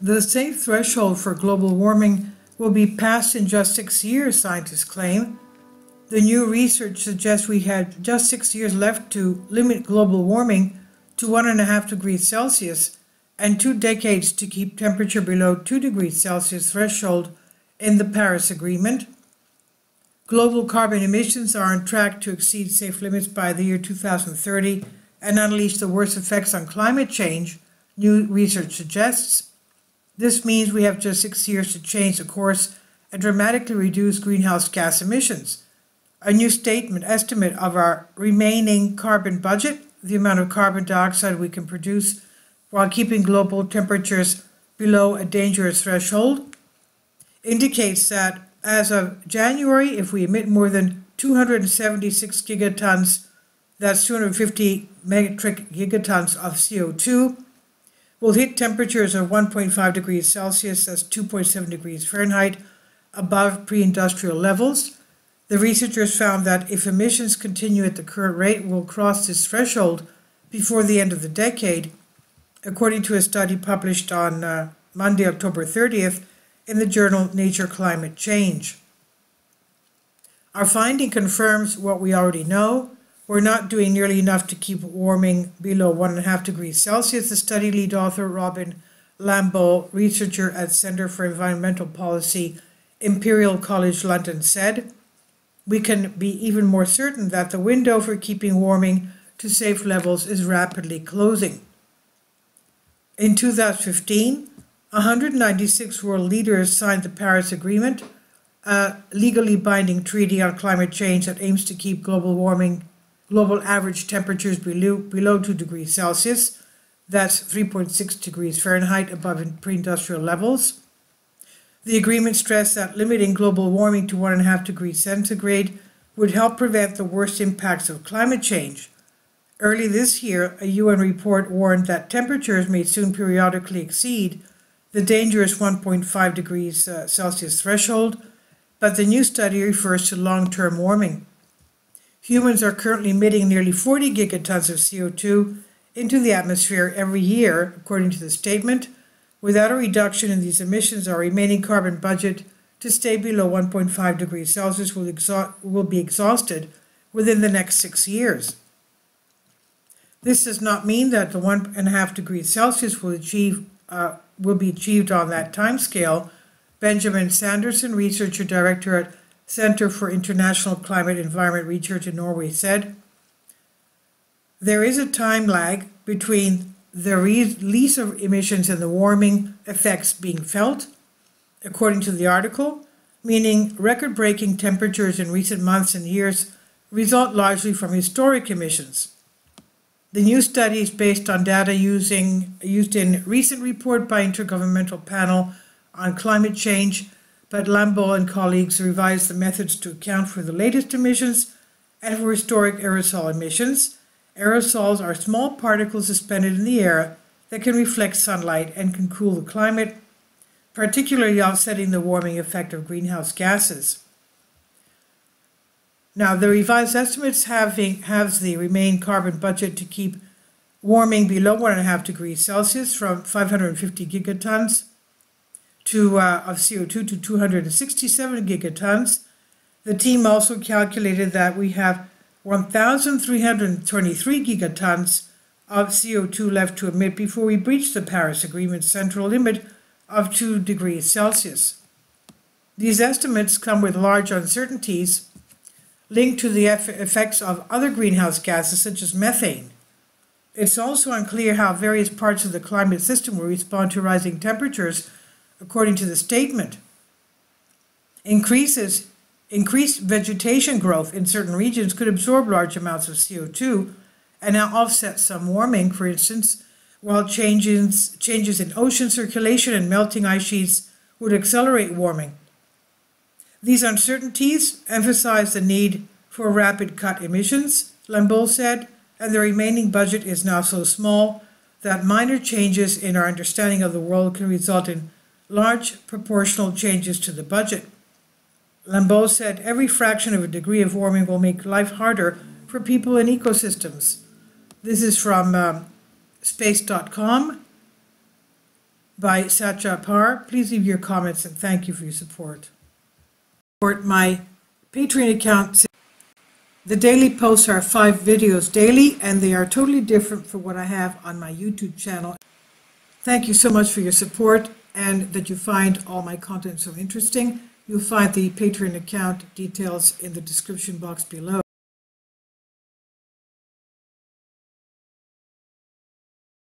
The safe threshold for global warming will be passed in just 6 years, scientists claim. The new research suggests we had just 6 years left to limit global warming to 1.5 degrees Celsius and 2 decades to keep temperature below 2 degrees Celsius threshold in the Paris Agreement. Global carbon emissions are on track to exceed safe limits by the year 2030 and unleash the worst effects on climate change, new research suggests. This means we have just 6 years to change the course and dramatically reduce greenhouse gas emissions. A new estimate of our remaining carbon budget, the amount of carbon dioxide we can produce while keeping global temperatures below a dangerous threshold, indicates that as of January, if we emit more than 276 gigatons, that's 250 metric gigatons of CO2, we'll hit temperatures of 1.5 degrees Celsius, that's 2.7 degrees Fahrenheit, above pre-industrial levels. The researchers found that if emissions continue at the current rate, we'll cross this threshold before the end of the decade, according to a study published on Monday, October 30th, in the journal Nature Climate Change. Our finding confirms what we already know. We're not doing nearly enough to keep warming below 1.5 degrees Celsius, the study lead author Robin Lambeau, researcher at Centre for Environmental Policy, Imperial College London, said. We can be even more certain that the window for keeping warming to safe levels is rapidly closing. In 2015, 196 world leaders signed the Paris Agreement, a legally binding treaty on climate change that aims to keep global average temperatures below 2 degrees Celsius, that's 3.6 degrees Fahrenheit above pre-industrial levels. The agreement stressed that limiting global warming to 1.5 degrees centigrade would help prevent the worst impacts of climate change. Early this year, a UN report warned that temperatures may soon periodically exceed the dangerous 1.5 degrees Celsius threshold, but the new study refers to long-term warming. Humans are currently emitting nearly 40 gigatons of CO2 into the atmosphere every year, according to the statement. Without a reduction in these emissions, our remaining carbon budget to stay below 1.5 degrees Celsius will be exhausted within the next 6 years. This does not mean that the 1.5 degrees Celsius will be achieved on that timescale. Benjamin Sanderson, researcher director at Centre for International Climate Environment Research in Norway, said, there is a time lag between the release of emissions and the warming effects being felt, according to the article, meaning record-breaking temperatures in recent months and years result largely from historic emissions. The new study is based on data used in a recent report by Intergovernmental Panel on Climate Change, but Lambeau and colleagues revised the methods to account for the latest emissions and for historic aerosol emissions. Aerosols are small particles suspended in the air that can reflect sunlight and can cool the climate, particularly offsetting the warming effect of greenhouse gases. Now, the revised estimates have the remaining carbon budget to keep warming below 1.5 degrees Celsius from 550 gigatons of CO2 to 267 gigatons. The team also calculated that we have 1,323 gigatons of CO2 left to emit before we breach the Paris Agreement's central limit of 2 degrees Celsius. These estimates come with large uncertainties linked to the effects of other greenhouse gases such as methane. It's also unclear how various parts of the climate system will respond to rising temperatures, according to the statement. Increased vegetation growth in certain regions could absorb large amounts of CO2 and now offset some warming, for instance, while changes in ocean circulation and melting ice sheets would accelerate warming. These uncertainties emphasize the need for rapid cut emissions, Lambeau said, and the remaining budget is now so small that minor changes in our understanding of the world can result in large proportional changes to the budget. Lambeau said every fraction of a degree of warming will make life harder for people and ecosystems. This is from space.com. by Satya Par. Please leave your comments and thank you for your support. Support my Patreon account. The daily posts are 5 videos daily, and they are totally different from what I have on my YouTube channel. Thank you so much for your support and that you find all my content so interesting. You'll find the Patreon account details in the description box below.